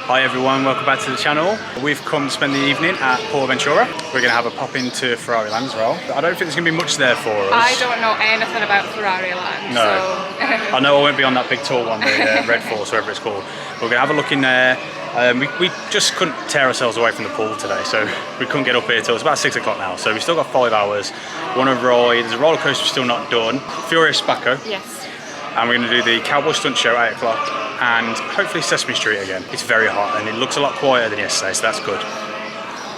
Hi everyone, welcome back to the channel. We've come to spend the evening at PortAventura. We're going to have a pop into Ferrari Land as well. I don't think there's going to be much there for us. I don't know anything about Ferrari Land. No. So. I know I won't be on that big tall one, the Red Force, whatever it's called. We're going to have a look in there. We just couldn't tear ourselves away from the pool today, so we couldn't get up here till it's about 6 o'clock now. So we've still got 5 hours. We want to ride. There's a roller coaster we're still not done. Furious Baco. Yes. And we're going to do the cowboy stunt show at 8 o'clock and hopefully Sesame Street again. It's very hot and it looks a lot quieter than yesterday, so that's good.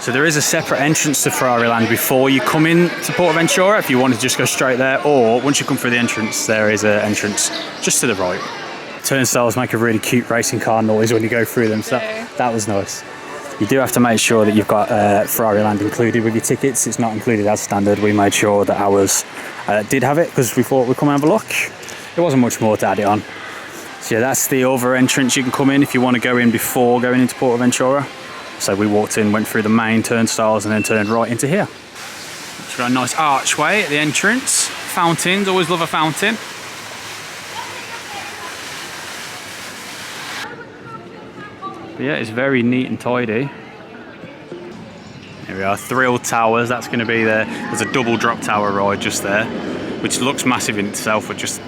So there is a separate entrance to Ferrari Land before you come in to PortAventura if you want to just go straight there, or once you come through the entrance there is an entrance just to the right. Turnstiles make a really cute racing car noise when you go through them, so that was nice. You do have to make sure that you've got Ferrari Land included with your tickets. It's not included as standard. We made sure that ours did have it because we thought we'd come and have a look. There wasn't much more to add it on. So yeah, that's the other entrance you can come in if you want to go in before going into PortAventura. So we walked in, went through the main turnstiles and then turned right into here. It's got a nice archway at the entrance. Fountains, always love a fountain. But yeah, it's very neat and tidy. Here we are, Thrill Towers. That's going to be there. There's a double drop tower ride just there, which looks massive in itself, but just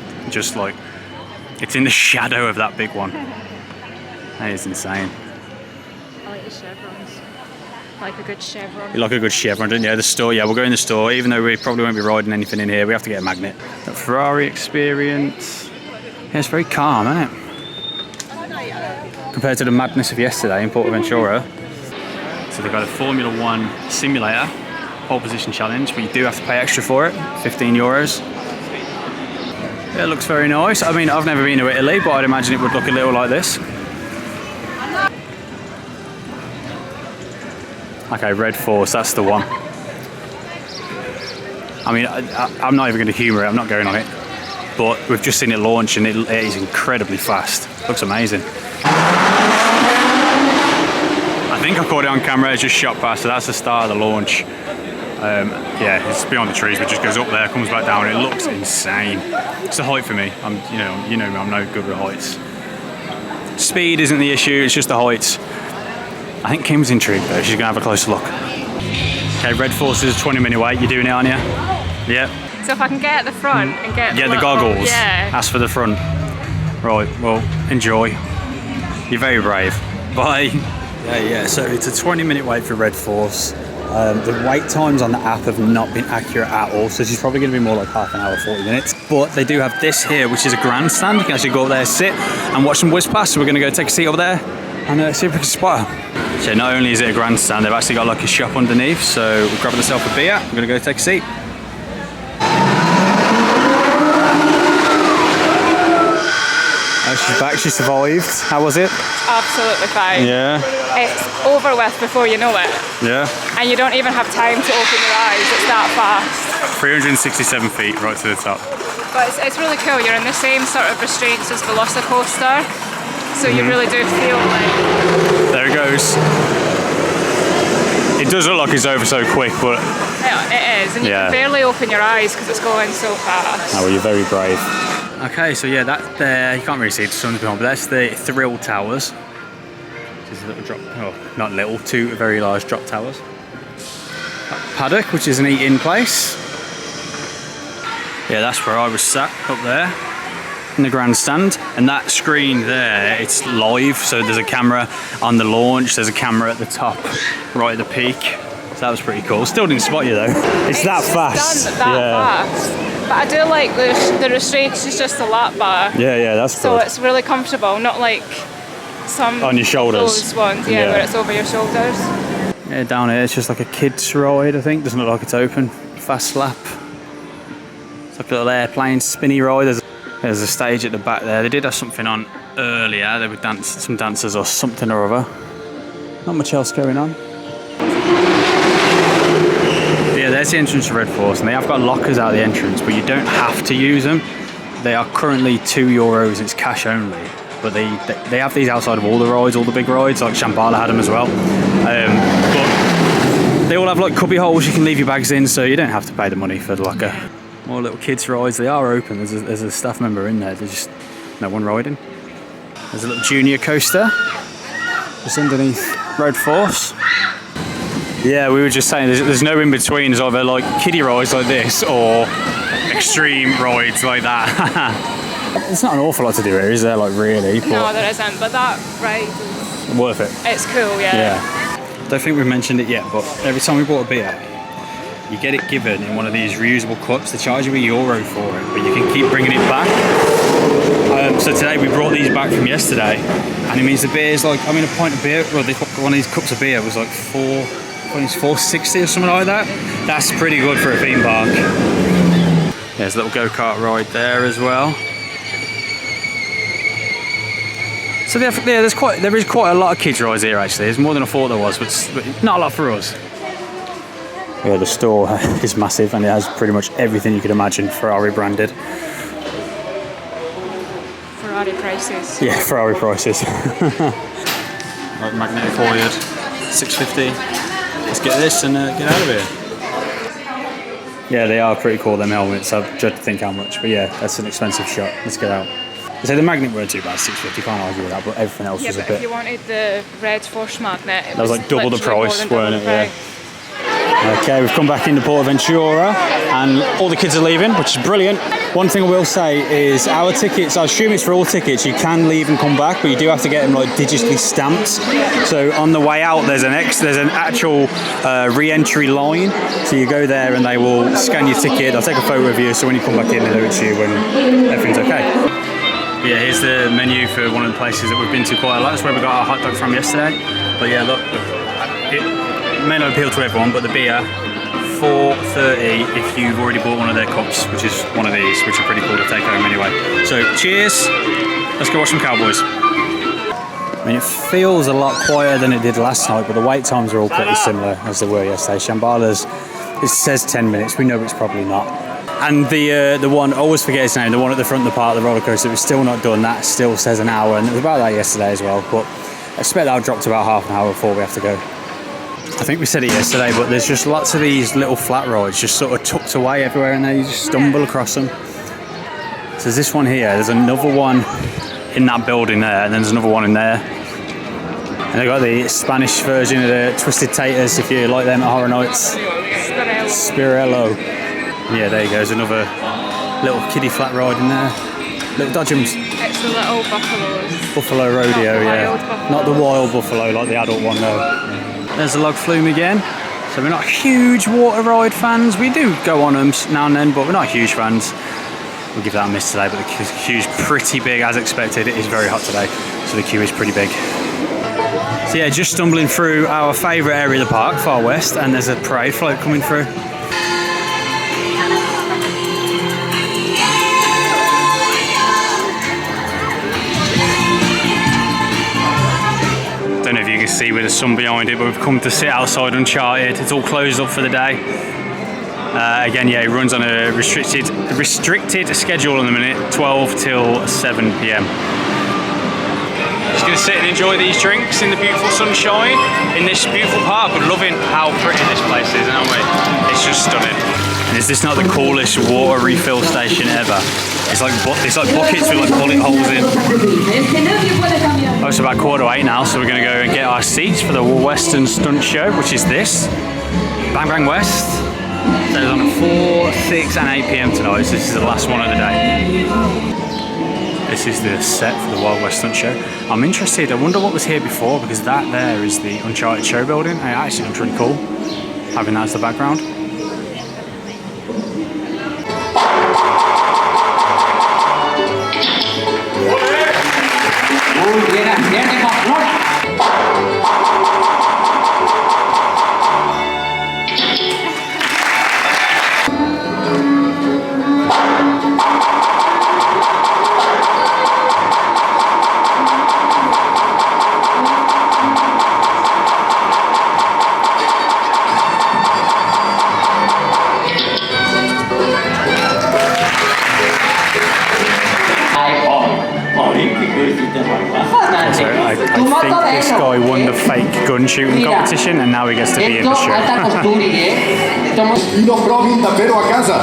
like it's in the shadow of that big one. That is insane. I like the chevrons. Like a good chevron. You like a good chevron, don't you? The store, yeah, we'll go in the store, even though we probably won't be riding anything in here. We have to get a magnet. That Ferrari experience. Yeah, it's very calm, isn't it? Compared to the madness of yesterday in PortAventura. So they've got a Formula 1 simulator, pole position challenge, but you do have to pay extra for it, €15. Yeah, it looks very nice. I mean, I've never been to Italy, but I'd imagine it would look a little like this. Okay, Red Force, that's the one. I mean, I'm not even going to humour it, I'm not going on it. But we've just seen it launch and it is incredibly fast. Looks amazing. I think I caught it on camera, it just shot past, so that's the start of the launch. Yeah, it's beyond the trees, but just goes up there, comes back down. It looks insane. It's the height for me. You know me, I'm no good with heights. Speed isn't the issue, it's just the heights. I think Kim's intrigued though, she's gonna have a closer look. Okay, Red Force is a 20-minute wait. You're doing it, aren't you? Yeah. So if I can get at the front and get the goggles. Yeah. Ask for the front. Right, well, enjoy. You're very brave. Bye. Yeah, so it's a 20-minute wait for Red Force. The wait times on the app have not been accurate at all, so she's probably going to be more like half an hour, 40 minutes. But they do have this here, which is a grandstand. You can actually go up there, sit and watch some whiz pass. So we're going to go take a seat over there and see if we can spot her. So not only is it a grandstand, they've actually got like a shop underneath. So we're grabbing ourselves a beer. We're going to go take a seat. Oh, she's back, she survived. How was it? Absolutely fine. Yeah. It's over with before you know it. Yeah. And you don't even have time to open your eyes, it's that fast. 367 feet right to the top. But it's really cool, you're in the same sort of restraints as Velocicoaster, so you really do feel like... There it goes. It does look like it's over so quick, but... Yeah, it is, and you can barely open your eyes because it's going so fast. Oh, well, you're very brave. Okay, so yeah, that there, you can't really see it, the sun's behind, but that's the Thrill Towers. Which is a little drop, oh, not little, 2 very large drop towers. Paddock, which is an eat-in place. Yeah, that's where I was sat, up there, in the grandstand. And that screen there, it's live, so there's a camera on the launch, there's a camera at the top, right at the peak. So that was pretty cool. Still didn't spot you though. It's that fast. Done that fast. But I do like the restraints is just a lap bar. Yeah, that's so good. it's really comfortable, not like some on your shoulders. Those ones, where it's over your shoulders. Yeah, down here it's just like a kid's ride, I think. Doesn't look like it's open. Fast lap. It's like a little airplane spinny ride. There's a stage at the back there. They did have something on earlier. They were some dancers or something or other. Not much else going on. Yeah, there's the entrance to Red Force, and they have got lockers out of the entrance, but you don't have to use them. They are currently €2, it's cash only. But they have these outside of all the rides, all the big rides, like Shambhala had them as well. But they all have like cubby holes you can leave your bags in, so you don't have to pay the money for the locker. More little kids rides, they are open. There's a staff member in there, there's just no one riding. There's a little junior coaster. just underneath Road Force. Yeah, we were just saying there's no in between. There's either like kiddie rides like this or extreme rides like that. There's not an awful lot to do here, is there? Like really? No, there isn't. But that ride is worth it. It's cool, yeah. Yeah. Don't think we've mentioned it yet, but every time we bought a beer, you get it given in one of these reusable cups. They charge you €1 for it, but you can keep bringing it back. So today we brought these back from yesterday, and it means the beer's like, I mean, a pint of beer, well, one of these cups of beer was like $4.60 or something like that. That's pretty good for a theme park. There's a little go-kart ride there as well. So there is quite a lot of kids rides here actually. There's more than I thought there was, but not a lot for us. Yeah, the store is massive and it has pretty much everything you could imagine Ferrari branded. Ferrari prices. Yeah, Ferrari prices. Like magnetic foiled, $6.50. Let's get this and get out of here. Yeah, they are pretty cool, them helmets. I've tried to think how much, but yeah, that's an expensive shot. Let's get out. So the magnet weren't too bad, $6.50, can't argue with that, but everything else was a bit... Yeah, but if you wanted the red force magnet, that was like double the price, weren't it? Yeah. Okay, we've come back into PortAventura and all the kids are leaving, which is brilliant. One thing I will say is our tickets, I assume it's for all tickets, you can leave and come back, but you do have to get them like digitally stamped. So on the way out there's an actual re-entry line. So you go there and they will scan your ticket, they'll take a photo of you, so when you come back in they know it's you and everything's okay. Yeah, here's the menu for one of the places that we've been to quite a lot. That's where we got our hot dog from yesterday. But yeah, look, it may not appeal to everyone, but the beer, $4.30 if you've already bought one of their cups, which is one of these, which are pretty cool to take home anyway. So cheers, let's go watch some cowboys. I mean, it feels a lot quieter than it did last night, but the wait times are all pretty similar as they were yesterday. Shambhala's, it says 10 minutes, we know it's probably not. And the one, I always forget his name, the one at the front of the park, the roller coaster, it was still not done, that still says an hour, and it was about that yesterday as well, but I expect that'll drop to about half an hour before we have to go. I think we said it yesterday, but there's just lots of these little flat rides just sort of tucked away everywhere and there, you just stumble across them. So there's this one here, there's another one in that building there, and then there's another one in there. And they've got the Spanish version of the Twisted Taters, if you like them at Horror Nights. Spirello. Yeah, there you go, there's another little kiddie flat ride in there. Little dodgems. It's the little buffaloes. Buffalo rodeo, yeah. Buffalo. Not the wild buffalo like the adult one though. There's the log flume again. So we're not huge water ride fans. We do go on them now and then, but we're not huge fans. We'll give that a miss today, but the queue's pretty big as expected. It is very hot today, so the queue is pretty big. So yeah, just stumbling through our favourite area of the park, Far West, and there's a parade float coming through. Don't know if you can see with the sun behind it, but we've come to sit outside Uncharted. It's all closed up for the day. Again, yeah, it runs on a restricted schedule in the minute, 12 till 7 p.m. Just going to sit and enjoy these drinks in the beautiful sunshine in this beautiful park. We're loving how pretty this place is, aren't we? It's just stunning. And is this not the coolest water refill station ever? It's like buckets with like bullet holes in. Oh, it's about 7:45 now, so we're going to go and get our seats for the Western Stunt Show, which is this. Bang Bang West. So it's on at 4, 6 and 8 p.m. tonight, so this is the last one of the day. This is the set for the Wild West Stunt Show. I'm interested, I wonder what was here before, because that there is the Uncharted show building, and it actually looks really cool, having that as the background. This guy won the fake gun shooting competition and now he gets to be in the show. I no provin davvero a casa.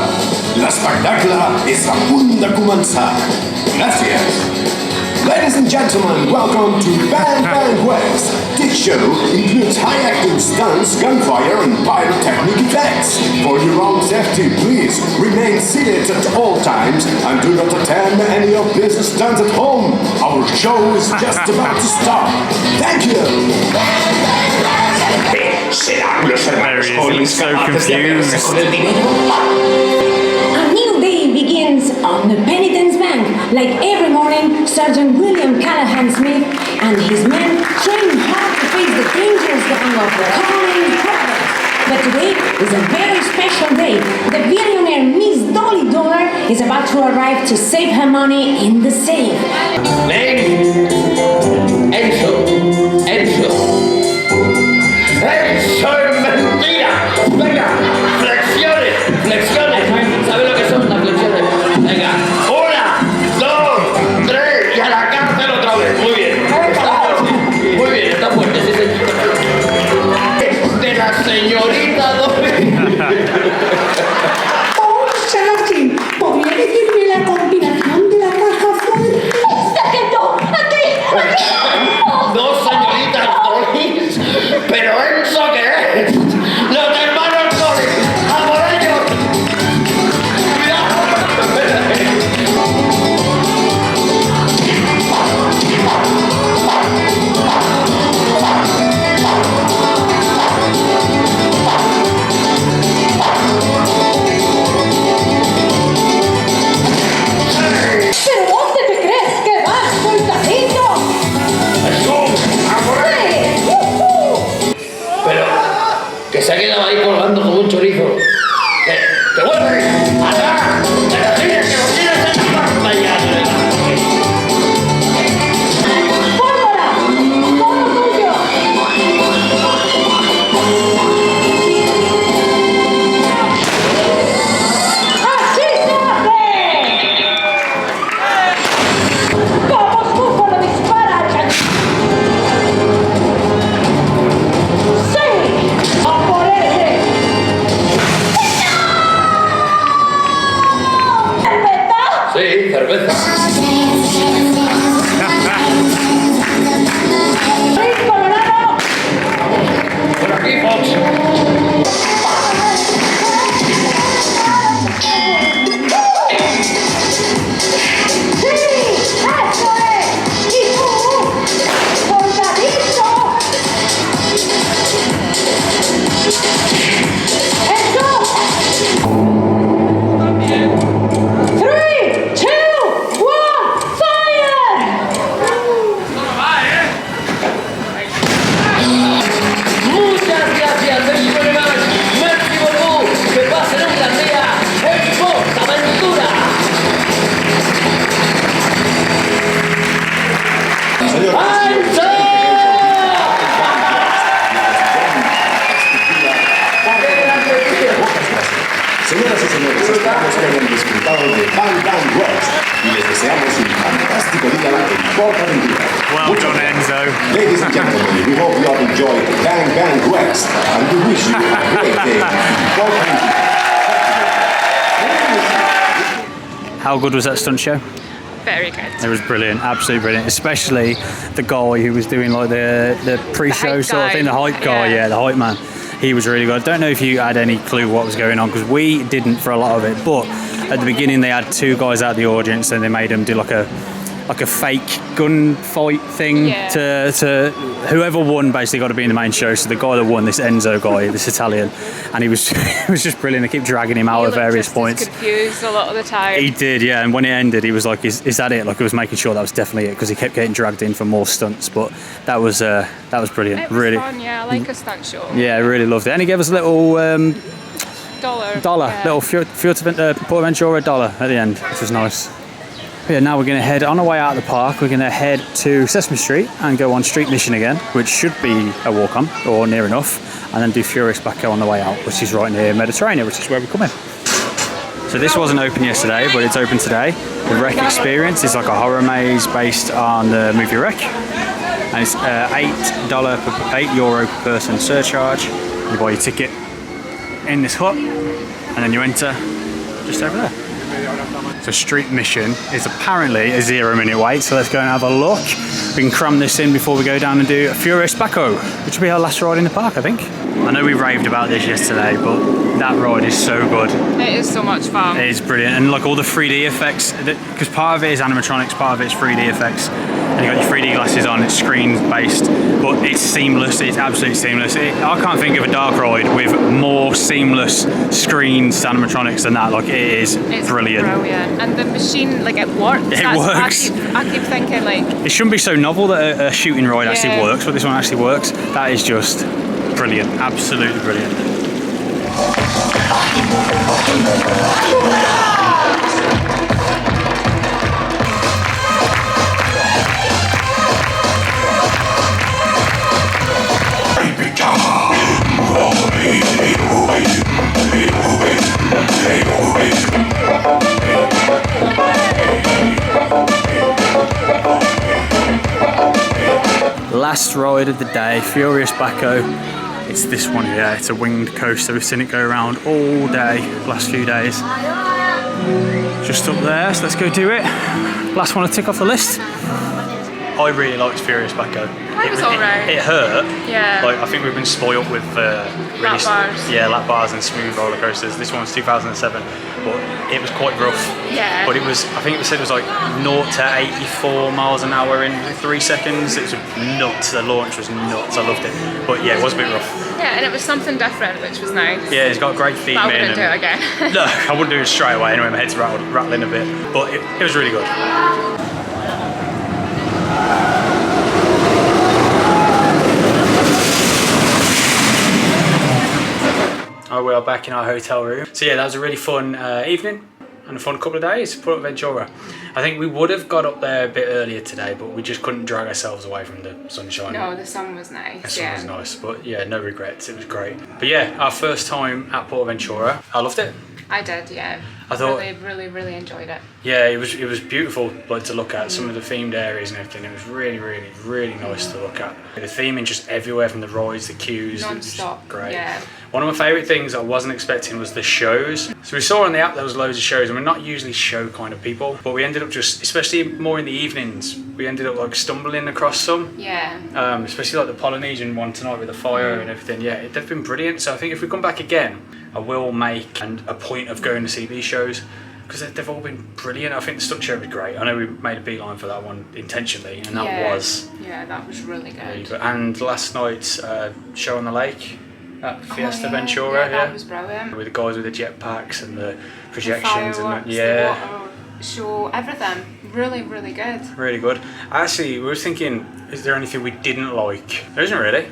L'espectacle és a punt de començar. Gràcies. Ladies and gentlemen, welcome to Bang Bang West show includes high-acting stunts, gunfire, and pyrotechnic effects. For your own safety, please remain seated at all times and do not attend any of these stunts at home. Our show is just about to start. Thank you. ¿Serán los hermanos There he is, Collins so capaces de hacerse confused. con el dinero? A new day begins on the Penitence Bank. Like every morning, Sergeant William Callahan Smith and his men train hard to face the dangerous gang of the Collins brothers. But today is a very special day. The billionaire Miss Dolly Dollar is about to arrive to save her money in the safe. Ven, Enzo, es mentira. Venga, flexiones. ¿Sabes lo que son las flexiones? Venga, 1, 2, 3 y a la cárcel otra vez. Muy bien. Muy bien, está fuerte, sí, señor. De la señorita Oh, Sergeant, ¿podría decirme la combinación de la caja fuerte? ¡Sargento! ¡Aquí! Dos señoritas Collins. ¿Pero eso qué es? ¡Los hermanos Collins! ¡A por ellos! ¡Cuidado! ¿Pero dónde te crees que vas, soldadito? ¡A por ellos! Pero, que se ha quedado ahí colgando como un chorizo. ¡Que vuelve! ¡Atrás! ¡Que lo tires, que lo tires en la pantalla! ¡Pólvora! ¡Todo tuyo! ¡Así se hace! ¡Vamos, búfalo, dispara! ¡Sí! ¡A por ese! ¡Cerveza! Sí, cerveza. ¡Sí, Colorado! Por aquí, Fox. ¡Sí! ¡Eso es! ¡Y tú! ¡Soldadito! ¡Eso! 3, 2, 1, ¡fire! Muchas gracias, thank you very much. Merci beaucoup. Que pasen un gran día en PortAventura. ¡Alto! Señoras y señores, esperamos que hayan disfrutado de Bang Bang West y les deseamos un fantástico día en PortAventura. Well done, Enzo. Ladies and gentlemen, we hope you all enjoyed Bang Bang West and we wish you a great day in PortAventura. How good was that stunt show? Very good. It was brilliant, absolutely brilliant. Especially the guy who was doing like the pre-show hype sort of guy. thing, the hype guy, Yeah. yeah, the hype man. He was really good. I don't know if you had any clue what was going on because we didn't for a lot of it. But at the beginning, they had two guys out of the audience and they made them do like a fake gunfight thing Yeah. to whoever won basically got to be in the main show. So the guy that won, this Enzo guy, this Italian, and he was it was just brilliant. They keep dragging him out He at looked various just points. as confused a lot of the time. He did, yeah. And when it ended, he was like, "Is that it?" Like, he was making sure that was definitely it because he kept getting dragged in for more stunts. But that was brilliant. It was really, fun, yeah. I like a stunt show. yeah, I really loved it. And he gave us a little dollar, Yeah. little PortAventura dollar at the end, which was nice. Yeah, now we're going to head on our way out of the park. We're going to head to Sesame Street and go on Street Mission again, which should be a walk on or near enough, and then do Furious Baco on the way out, which is right near Mediterranean, which is where we're coming. So this wasn't open yesterday, but it's open today. The Wreck Experience is like a horror maze based on the movie Wreck, and it's €8 per person surcharge. You buy your ticket in this hut, and then you enter just over there. So Street Mission is apparently a 0-minute wait, so let's go and have a look. We can cram this in before we go down and do Furious Baco, which will be our last ride in the park, I think. I know we raved about this yesterday, but that ride is so good. It is so much fun. It is brilliant, and like all the 3D effects, because part of it is animatronics, part of it is 3D effects, and you got your 3D glasses on, it's screen based, but it's seamless, it's absolutely seamless. I can't think of a dark ride with more seamless screens to animatronics than that. Like it's brilliant. And the machine, like it works. It works. I keep thinking like... It shouldn't be so novel that a shooting ride actually works, but this one actually works. That is just brilliant, absolutely brilliant. Last ride of the day, Furious Baco. It's this one here, it's a winged coaster. We've seen it go around all day, last few days. Just up there, so let's go do it. Last one to tick off the list. I really liked Furious Baco. It was alright. It hurt. Yeah. Like I think we've been spoiled with really lap bars. Yeah, lap bars and smooth roller coasters. This one was 2007, but it was quite rough. Yeah. But it was, I think it said it was like 0 to 84 miles an hour in 3 seconds. It was nuts. The launch was nuts. I loved it. But yeah, it was a bit rough. Yeah, and it was something different, which was nice. Yeah, it's got great theming. But I wouldn't do it again. No, I wouldn't do it straight away anyway. My head's rattling a bit, but it was really good. Oh, we are back in our hotel room. So yeah, that was a really fun evening and a fun couple of days. PortAventura. I think we would have got up there a bit earlier today, but we just couldn't drag ourselves away from the sunshine. No, the sun was nice. The sun was nice, but yeah, no regrets. It was great. But yeah, our first time at PortAventura, I loved it. I did, yeah. I thought really enjoyed it. Yeah, it was beautiful, like to look at some of the themed areas and everything. It was really nice to look at. The theming just everywhere, from the rides, the queues, non-stop. Great. Yeah. One of my favourite things I wasn't expecting was the shows. So we saw on the app there was loads of shows, and we're not usually show kind of people, but we ended up just, especially more in the evenings, we ended up like stumbling across some. Yeah. Especially like the Polynesian one tonight with the fire and everything. Yeah, they've been brilliant. So I think if we come back again, I will make a point of going to see these shows, because they've all been brilliant. I think the stunt show was great. I know we made a beeline for that one intentionally, and that was... Yeah, that was really good. And last night's show on the lake at Fiesta Ventura. Yeah, that was brilliant. With the guys with the jetpacks and the projections. The fireworks, the water show, everything. Really good. Really good. Actually, we were thinking, is there anything we didn't like? There isn't really.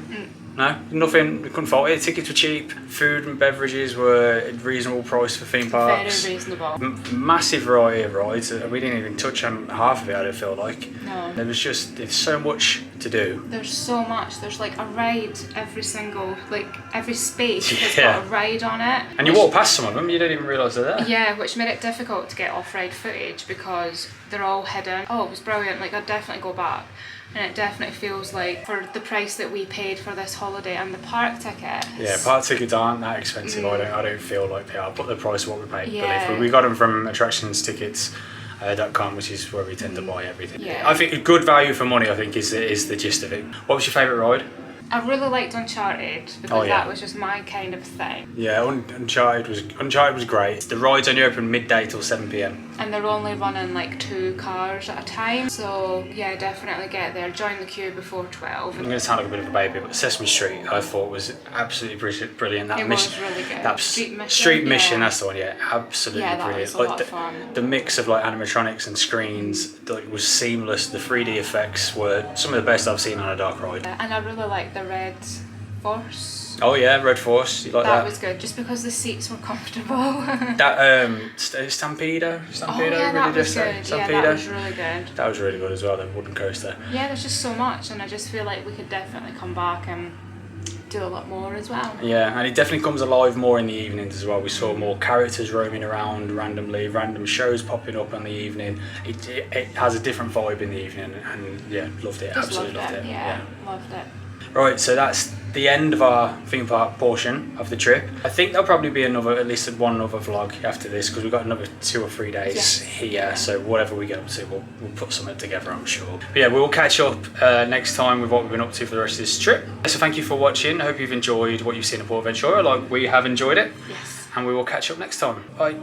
No, nothing, we couldn't fault it. Tickets were cheap, food and beverages were a reasonable price for theme parks. Very reasonable. Massive variety of rides. We didn't even touch on half of it, I don't feel like. No. There's so much to do. There's so much. There's like a ride every space has Yeah. got a ride on it. And you walk past some of them, you don't even realise they're there. Yeah, which made it difficult to get off-ride footage because they're all hidden. Oh, it was brilliant. Like, I'd definitely go back. And it definitely feels like, for the price that we paid for this holiday and the park tickets. Yeah, park tickets aren't that expensive. I don't feel like they are, but the price of what we paid. Yeah. Believe we got them from attractionstickets.com, which is where we tend to buy everything. Yeah. I think a good value for money, I think, is the gist of it. What was your favourite ride? I really liked Uncharted because that was just my kind of thing. Yeah, Uncharted was great. The rides only open midday till 7 PM. And they're only running like 2 cars at a time. So yeah, definitely get there. Join the queue before 12. I'm going to sound like a bit of a baby, but Sesame Street I thought was absolutely brilliant. That it mission, was really good. That Street Mission, that's the one, yeah. Absolutely that brilliant. was a lot of fun. The mix of like animatronics and screens was seamless. The 3D effects were some of the best I've seen on a dark ride. And I really liked the Red Force. Oh yeah, Red Force. You like that? That was good, just because the seats were comfortable. That Stampedo. Oh yeah, that was good. Yeah, that was really good. That was really good as well. The wooden coaster. Yeah, there's just so much, and I just feel like we could definitely come back and do a lot more as well. Yeah, and it definitely comes alive more in the evenings as well. We saw more characters roaming around randomly, random shows popping up in the evening. It has a different vibe in the evening, and yeah, loved it. Just absolutely loved it. Yeah, loved it. Right, so that's the end of our theme park portion of the trip. I think there'll probably be at least one other vlog after this, because we've got another 2 or 3 days here. So whatever we get up to, we'll put something together, I'm sure. But yeah, we'll catch up next time with what we've been up to for the rest of this trip. So thank you for watching. I hope you've enjoyed what you've seen at PortAventura, like we have enjoyed it. Yes. And we will catch up next time. Bye.